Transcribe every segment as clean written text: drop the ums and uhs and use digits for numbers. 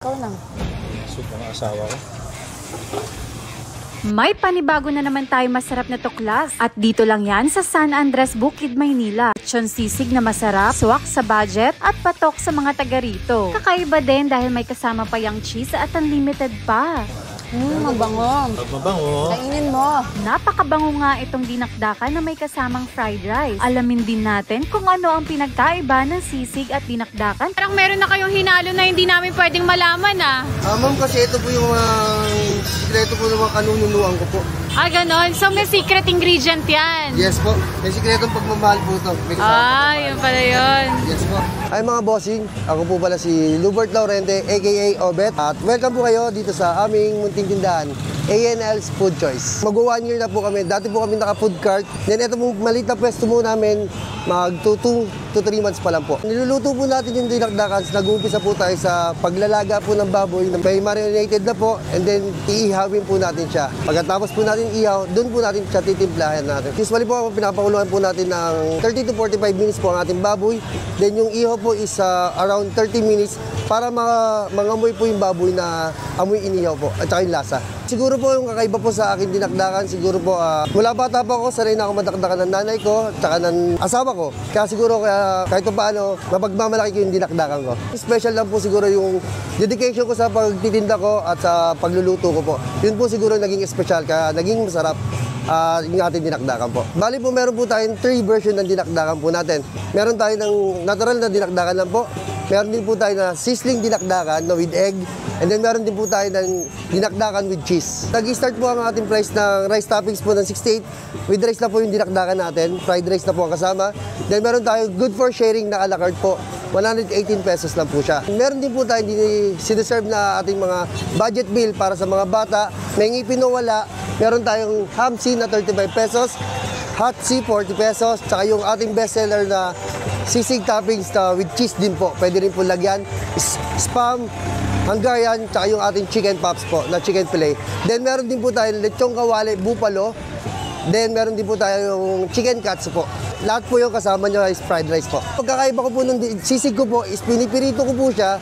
Ikaw lang. Super ng asawa ko. May panibago na naman tayo masarap na tuklas. At dito lang yan sa San Andres, Bukid, Maynila. Lechon sisig na masarap, swak sa budget at patok sa mga taga rito. Kakaiba din dahil may kasama pa yung cheese at unlimited pa. Mabango. Mabango. Kainin mo. Napakabango nga itong dinakdakan na may kasamang fried rice. Alamin din natin kung ano ang pinagkaiba ng sisig at dinakdakan. Parang meron na kayong hinalo na hindi namin pwedeng malaman Ma'am, kasi ito po yung sikreto po ng mga kanununuan ko po. Ganon. So may secret ingredient yan. Yes po. May sikretong pagmamahal po ito. Yun pala yun. Yes po. Ay mga bossing, ako po pala si Lubert Laurente aka Obet. At welcome po kayo dito sa aming munting tindahan, A&L's Food Choice. Mag-1 year na po kami. Dati po kami naka-food cart. Then ito po maliit na pwesto mo namin, mag 2 to 3 months pa lang po. Niluluto po natin yung dinakdakan. Nag-uumpisa po tayo sa paglalaga po ng baboy. May marinated na po and then iihawin po natin siya. Pagkatapos po natin ihaw, doon po natin siya titimplahan natin. Usually po pinapakuluan po natin ng 30 to 45 minutes po ang ating baboy. Then yung ihaw po is around 30 minutes para mangamoy po yung baboy na amoy inihaw po at saka yung lasa. Siguro po yung kakaiba po sa akin dinakdakan, siguro po mula bata pa ako, sanay na ako madakdakan ng nanay ko at saka ng asawa ko. Kaya siguro kahit pa paano, mapagmamalaki ko yung dinakdakan ko. Special lang po siguro yung dedication ko sa pagtitinda ko at sa pagluluto ko po. Yun po siguro naging special, kaya naging masarap yung ating dinakdakan po. Bali po meron po tayong 3 version ng dinakdakan po natin. Meron tayo ng natural na dinakdakan lang po. Meron din po tayo na sizzling dinakdakan na with egg. And then meron din po tayo ng dinakdakan with cheese. Nag-start po ang ating price ng rice toppings po ng 68. With rice na po yung dinakdakan natin. Fried rice na po ang kasama. Then meron tayo good for sharing na a la carte po. 118 pesos lang po siya. Meron din po tayo siniserve na ating mga budget meal para sa mga bata. May ngipin o wala. Meron tayong ham C na 35 pesos. Hot C 40 pesos. Tsaka yung ating bestseller na sisig toppings na with cheese din po. Pwede rin po lagyan. Spam, Hungarian, tsaka yung ating chicken pops po na chicken fillet. Then meron din po tayong lechong kawali, bupalo. Then meron din po tayong chicken cuts po. Lahat po yung kasama nyo is fried rice po. Pagkakaiba ko po nung sisig ko po is pinipirito ko po siya.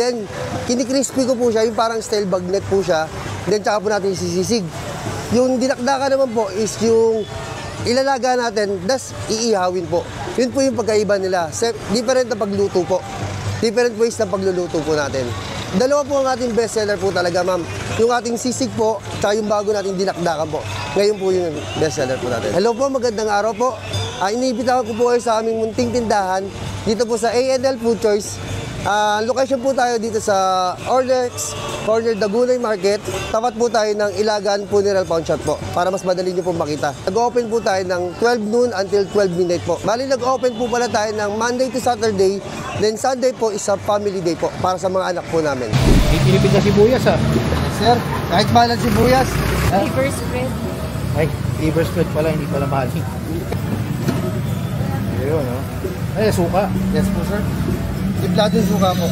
Then kinikrispy ko po siya, yung parang style bagnet po siya. Then tsaka po natin sisig. Yung dinakdakan naman po is yung ilalaga natin, das iihawin po. Yun po yung pagkaiba nila. Different na pagluto po. Different ways na pagluluto po natin. Dalawa po ang ating bestseller po talaga, ma'am. Yung ating sisig po, tsaka yung bago nating dinakdakan po. Ngayon po yung bestseller po natin. Hello po, magandang araw po. Iniibitahan ko po kayo sa aming munting tindahan dito po sa A&L Food Choice. Location po tayo dito sa Orlex, Corner Dagunay Market. Tapat po tayo ng Ilagan Funeral Pawn Shop po para mas madali nyo po makita. Nag-open po tayo ng 12 noon until 12 midnight po. Bali, nag-open po pala tayo ng Monday to Saturday. Then Sunday po is a family day po para sa mga anak po namin. Pinipid na sibuyas Sir, kahit mahal ang sibuyas. Liver spread. Ay, liver spread pala, hindi pala mahal. Ayun, Ay, suka. Yes po, sir. Timplado yung suka po.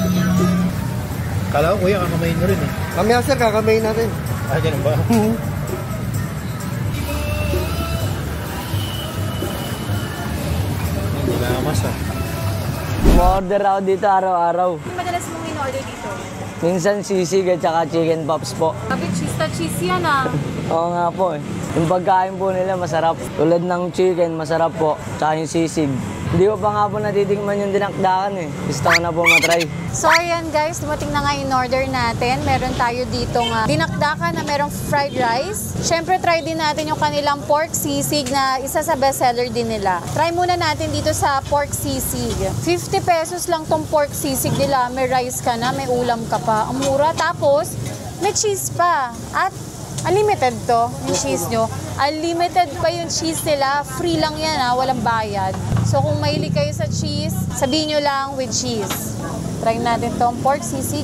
Kala ko, kuya, kakamayin mo rin Kamaya, sir, kakamayin natin. Ganun ba? Hindi lamas Order ako dito araw-araw. Madalas mong in-order dito? Minsan sisig at saka chicken pops po. Sabi, cheese na cheese yan Oo nga po Yung pagkain po nila masarap. Tulad ng chicken, masarap po. Tsaka yung sisig. Hindi ko pa nga po natitikman yung dinakdakan Gusto ko na po matry. So ayan guys, dumating na nga in order natin. Meron tayo dito nga dinakdakan na merong fried rice. Siyempre try din natin yung kanilang pork sisig na isa sa bestseller din nila. Try muna natin dito sa pork sisig. 50 pesos lang tong pork sisig nila. May rice ka na, may ulam ka pa. Ang mura. Tapos may cheese pa. At unlimited to, yung cheese nyo. Unlimited pa yung cheese nila. Free lang yan walang bayad. So kung mahilig kayo sa cheese, sabihin nyo lang with cheese. Try natin tong pork sisig.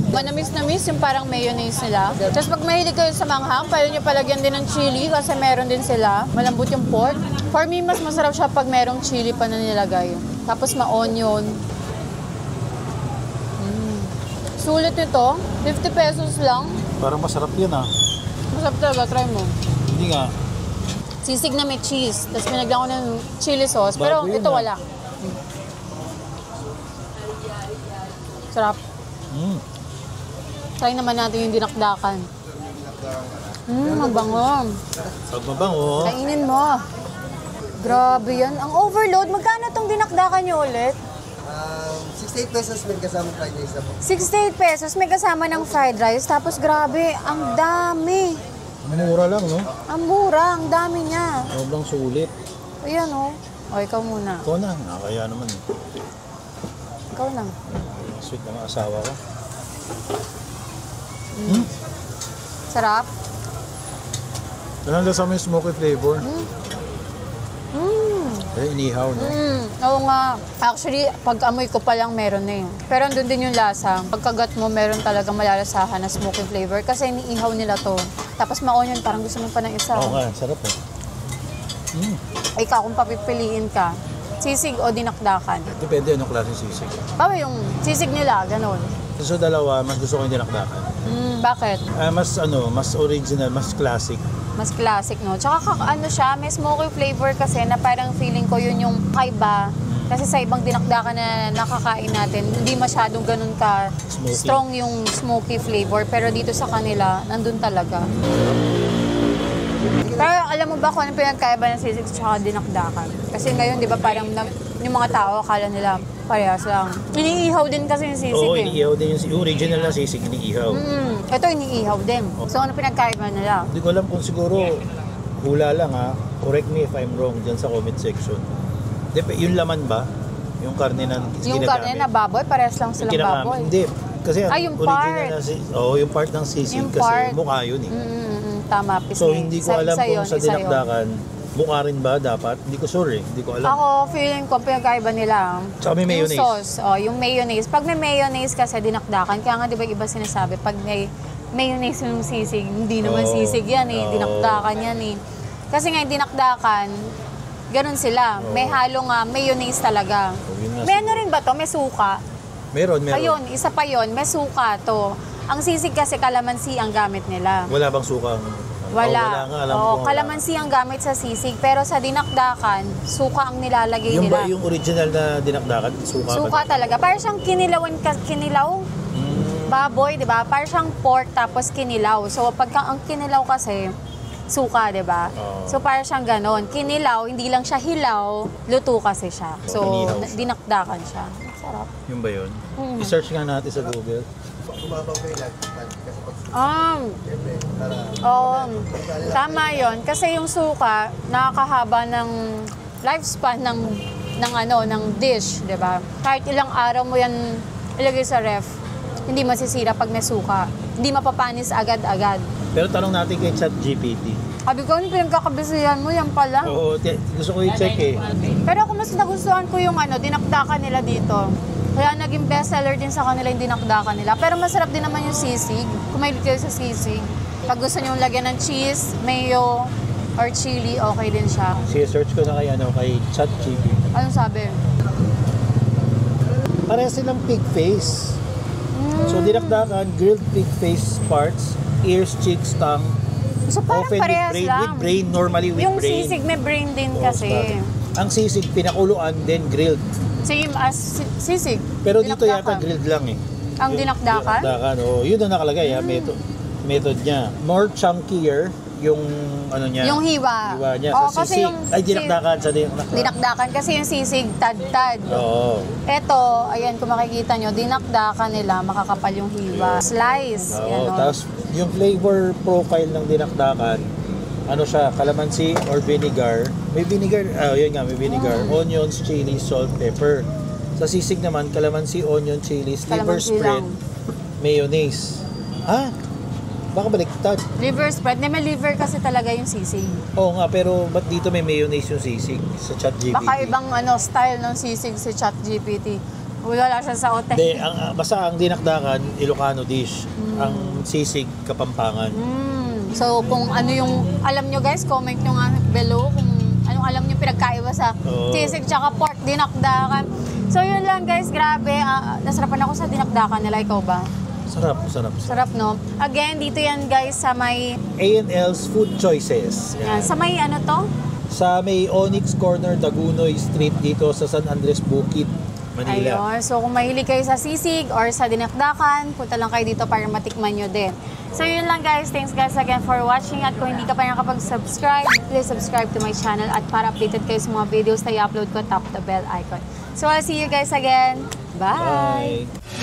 Manamis-namis yung parang mayonnaise nila. Tapos pag mahilig kayo sa manghang, pwede nyo palagyan din ng chili kasi meron din sila. Malambot yung pork. For me, mas masarap siya pag merong chili pa na nilagay. Tapos ma-onion. Sulit nito, 50 pesos lang. Parang masarap yan Masarap talaga, try mo. Hindi nga. Sisig na may cheese, tapos pinagyan ko ng chili sauce, pero ito wala. Sarap. Mm. Try naman natin yung dinakdakan. Mabango. Pag mabango, Kainin mo. Grabe yan. Ang overload. Magkano tong dinakdakan nyo ulit? 68 pesos may kasama fried rice na po. 68 pesos. May kasama ng fried rice. Tapos grabe, ang dami. mura lang, no? Ang mura. Ang dami niya. Sobrang sulit. Ayan o. O, ikaw muna. Ito na, nakakaya naman. Ikaw na. Sweet ng asawa ko. Sarap. Ganun lang sa may smoky flavor. Eh, inihaw, no? Oo nga. Actually, pag amoy ko pa lang meron na yun. Pero andun din yung lasa. Pagkagat mo, meron talaga malalasahan na smoky flavor. Kasi iniihaw nila to. Tapos ma-onion, parang gusto mo pa ng isa. Oo nga, sarap eh. Ikaw, kung papipiliin ka, sisig o dinakdakan? Depende anong klaseng sisig. Paano yung sisig nila, ganun? So dalawa, mas gusto ko yung dinakdakan. Bakit? Mas original, mas classic. Mas classic, no? Tsaka ano siya, may smoky flavor kasi na parang feeling ko yun yung kaiba. Kasi sa ibang dinakdakan na nakakain natin, hindi masyadong ganun ka Smoky. strong yung smoky flavor. Pero dito sa kanila, nandun talaga. Pero alam mo ba kung anong pinagkaiba ng sisig at dinakdakan? Kasi ngayon, di ba, parang yung mga tao, akala nila parehas lang. Iniihaw din kasi yung sisig Oo, eh. iniihaw din yung original na sisig, iniihaw. Ito, iniihaw din. So, ano pinagkaiba nila? Hindi ko alam kung siguro hula lang ha. Correct me if I'm wrong dyan sa comment section. Yung laman ba? Yung karne na Yung ginagamit? karne na baboy, parehas lang silang Ginagamit? baboy. Hindi. Kasi Yung original part. na yung part ng sisig Yung kasi part. mukha yun eh. Tama, So hindi ko alam kung sa dinakdakan, mukha rin ba dapat? Hindi ko sure eh. Hindi ko alam. Ako, feeling ko, pinagkaiba nila. Tsaka may mayonnaise. Yung sauce, yung mayonnaise. Pag may mayonnaise kasi dinakdakan, kaya nga di ba iba sinasabi, pag may mayonnaise yung sisig, hindi naman sisig yan eh, dinakdakan yan eh. Kasi nga yung dinakdakan, ganun sila. May halong mayonnaise talaga. Yun nga May ano rin ba to? May suka? Meron. Ayun, isa pa yon, may suka to. Ang sisig kasi kalamansi ang gamit nila. Wala bang sukang? Wala. Wala nga, alam ko. wala. Kalamansi ang gamit sa sisig. Pero sa dinakdakan, suka ang nilalagay Yung nila. ba yung original na dinakdakan? Suka Suka ba? talaga. Parang siyang kinilaw. Baboy, di ba? Parang siyang pork tapos kinilaw. So, pagka ang kinilaw kasi, suka, di ba? Oo. So, parang siyang ganon. Kinilaw, hindi lang siya hilaw, luto kasi siya. So, Inihaw. dinakdakan siya. Sarap. Yung ba yun? I-search nga natin sa Google. Tumabaw ko yung lifespan kasi pag Tama yon. Kasi yung suka, nakakahaba ng lifespan ng dish, di ba? Kahit ilang araw mo yan ilagay sa ref, hindi masisira pag may suka. Hindi mapapanis agad-agad. Pero tanong natin kay ChatGPT. Sabi ko, ano pinagkakabisihan mo? Yan pala. Oo, gusto ko i-check eh. Pero ako mas nagustuhan ko yung dinakdakan nila dito. Kaya naging bestseller din sa kanila yung dinakdakan nila. Pero masarap din naman yung sisig. Kung may kayo sa sisig. Pag gusto nyo lagyan ng cheese, mayo, or chili, okay din siya. Si-search ko na kay ChatGPT. Anong sabi? Pareha silang pig face. So dinakdakan, grilled pig face parts, ears, cheeks, tongue. So parang Often parehas with brain, lang. with brain, normally with Yung brain. sisig may brain din Oo, kasi. Ang sisig, pinakuluan, then grilled. Same as sisig. Pero dito yata Dinakdakan. grilled lang eh. Ang dinakdakan? Dinakdakan, yun ang nakalagay method niya. More chunkier yung niya. Yung hiwa. Hiwa niya. Oo, Sa kasi sisig. yung Dinakdakan sa dinakdakan. dinakdakan kasi yung sisig tad-tad. Oo. Eto, ayan, kung makikita nyo, dinakdakan nila, makakapal yung hiwa. Slice. Oo, Ganon. tapos yung flavor profile ng dinakdakan, siya, calamansi or vinegar. May vinegar, yun nga, may vinegar. Onions, chili, salt, pepper. Sa sisig naman, calamansi, onion, chilies, liver Calamansi spread, lang. mayonnaise. Baka baliktad. Liver spread. May liver kasi talaga yung sisig. Oo nga, pero ba't dito may mayonnaise yung sisig sa ChatGPT? Baka ibang style ng sisig si ChatGPT. Wala siya sa hotel. Hindi, basta ang dinakdakan, Ilocano dish. Ang sisig, Kapampangan. So, kung ano yung alam nyo guys, comment nyo nga below kung anong alam nyo pinagkaiba sa sisig tsaka pork dinakdakan. So, yun lang guys, grabe. Nasarapan ako sa dinakdakan nila. Ikaw ba? Sarap. Sarap, no? Again, dito yan guys sa may... A&L's Food Choices. Yan, sa may ano to? Sa may Onyx Corner, Dagunoy Street dito sa San Andres Bukid. Manila. Ayun. So kung mahilig kayo sa sisig or sa dinakdakan, punta lang kayo dito para matikman nyo din. So yun lang guys. Thanks guys again for watching. At kung hindi ka pa nakapag-subscribe, please subscribe to my channel at para updated kayo sa mga videos na i-upload ko, tap the bell icon. So I'll see you guys again. Bye! Bye!